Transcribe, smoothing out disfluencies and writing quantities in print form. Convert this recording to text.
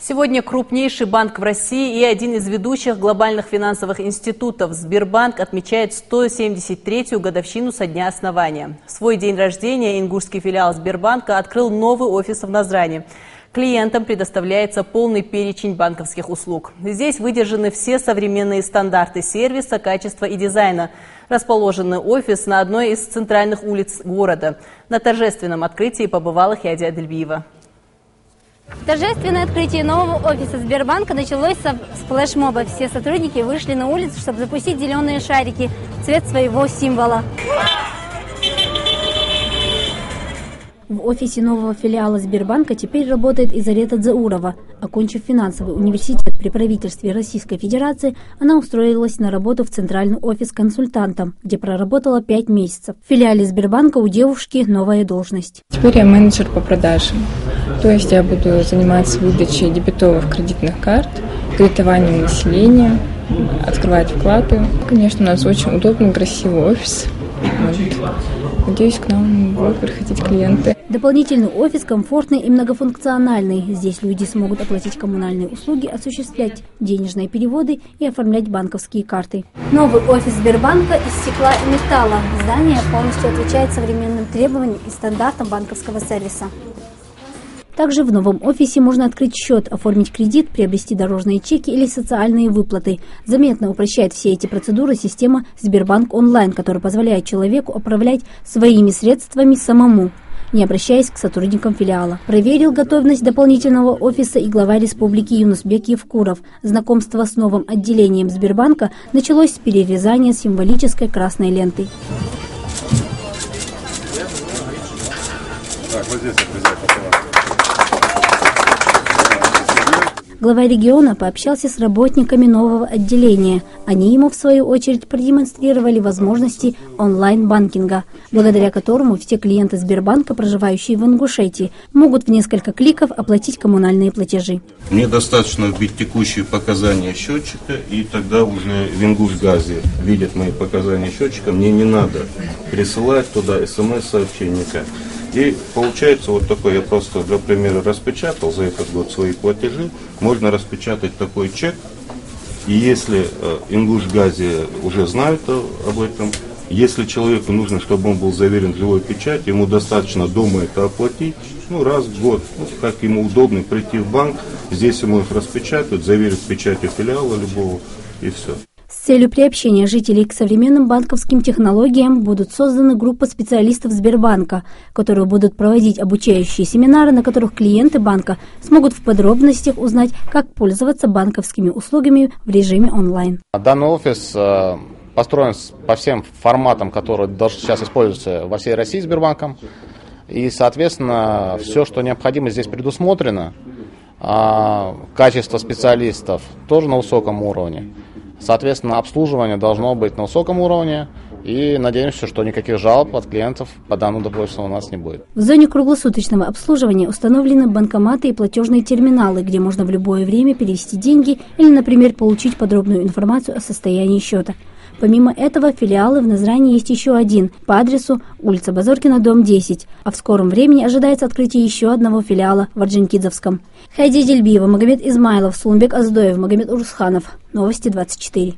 Сегодня крупнейший банк в России и один из ведущих глобальных финансовых институтов Сбербанк отмечает 173-ю годовщину со дня основания. В свой день рождения ингушский филиал Сбербанка открыл новый офис в Назрани. Клиентам предоставляется полный перечень банковских услуг. Здесь выдержаны все современные стандарты сервиса, качества и дизайна. Расположенный офис на одной из центральных улиц города. На торжественном открытии побывала Хиадия Адельбиева. Торжественное открытие нового офиса Сбербанка началось с флешмоба. Все сотрудники вышли на улицу, чтобы запустить зеленые шарики, цвет своего символа. В офисе нового филиала Сбербанка теперь работает Изарета Дзаурова. Окончив финансовый университет при правительстве Российской Федерации, она устроилась на работу в центральный офис консультантом, где проработала 5 месяцев. В филиале Сбербанка у девушки новая должность. Теперь я менеджер по продажам. То есть я буду заниматься выдачей дебетовых кредитных карт, кредитованием населения, открывать вклады. Конечно, у нас очень удобный, красивый офис. Надеюсь, к нам будут приходить клиенты. Дополнительный офис комфортный и многофункциональный. Здесь люди смогут оплатить коммунальные услуги, осуществлять денежные переводы и оформлять банковские карты. Новый офис Сбербанка из стекла и металла. Здание полностью отвечает современным требованиям и стандартам банковского сервиса. Также в новом офисе можно открыть счет, оформить кредит, приобрести дорожные чеки или социальные выплаты. Заметно упрощает все эти процедуры система Сбербанк онлайн, которая позволяет человеку управлять своими средствами самому, не обращаясь к сотрудникам филиала. Проверил готовность дополнительного офиса и глава республики Юнусбек Евкуров. Знакомство с новым отделением Сбербанка началось с перерезания символической красной ленты. Так, вот здесь обрезать. Глава региона пообщался с работниками нового отделения. Они ему, в свою очередь, продемонстрировали возможности онлайн-банкинга, благодаря которому все клиенты Сбербанка, проживающие в Ингушетии, могут в несколько кликов оплатить коммунальные платежи. Мне достаточно вбить текущие показания счетчика, и тогда уже в Ингушгазе видят мои показания счетчика. Мне не надо присылать туда смс-сообщения. И получается вот такой, я просто для примера распечатал за этот год свои платежи. Можно распечатать такой чек. И если Ингушгазе уже знают об этом, если человеку нужно, чтобы он был заверен живой печатью, ему достаточно дома это оплатить, раз в год, как ему удобно, прийти в банк, здесь ему их распечатают, заверят печатью филиала любого, и все. С целью приобщения жителей к современным банковским технологиям будут созданы группы специалистов Сбербанка, которые будут проводить обучающие семинары, на которых клиенты банка смогут в подробностях узнать, как пользоваться банковскими услугами в режиме онлайн. Данный офис построен по всем форматам, которые сейчас используются во всей России Сбербанком. И, соответственно, все, что необходимо, здесь предусмотрено. Качество специалистов тоже на высоком уровне. Соответственно, обслуживание должно быть на высоком уровне, и надеемся, что никаких жалоб от клиентов по данному устройству у нас не будет. В зоне круглосуточного обслуживания установлены банкоматы и платежные терминалы, где можно в любое время перевести деньги или, например, получить подробную информацию о состоянии счета. Помимо этого, филиалы в Назрани есть еще один по адресу улица Базоркина, дом 10, а в скором времени ожидается открытие еще одного филиала в Орджоникидзевском. Хиадия Адельбиева, Магомед Измайлов, Сулумбек Аздоев, Магомед Урусханов. Новости 24.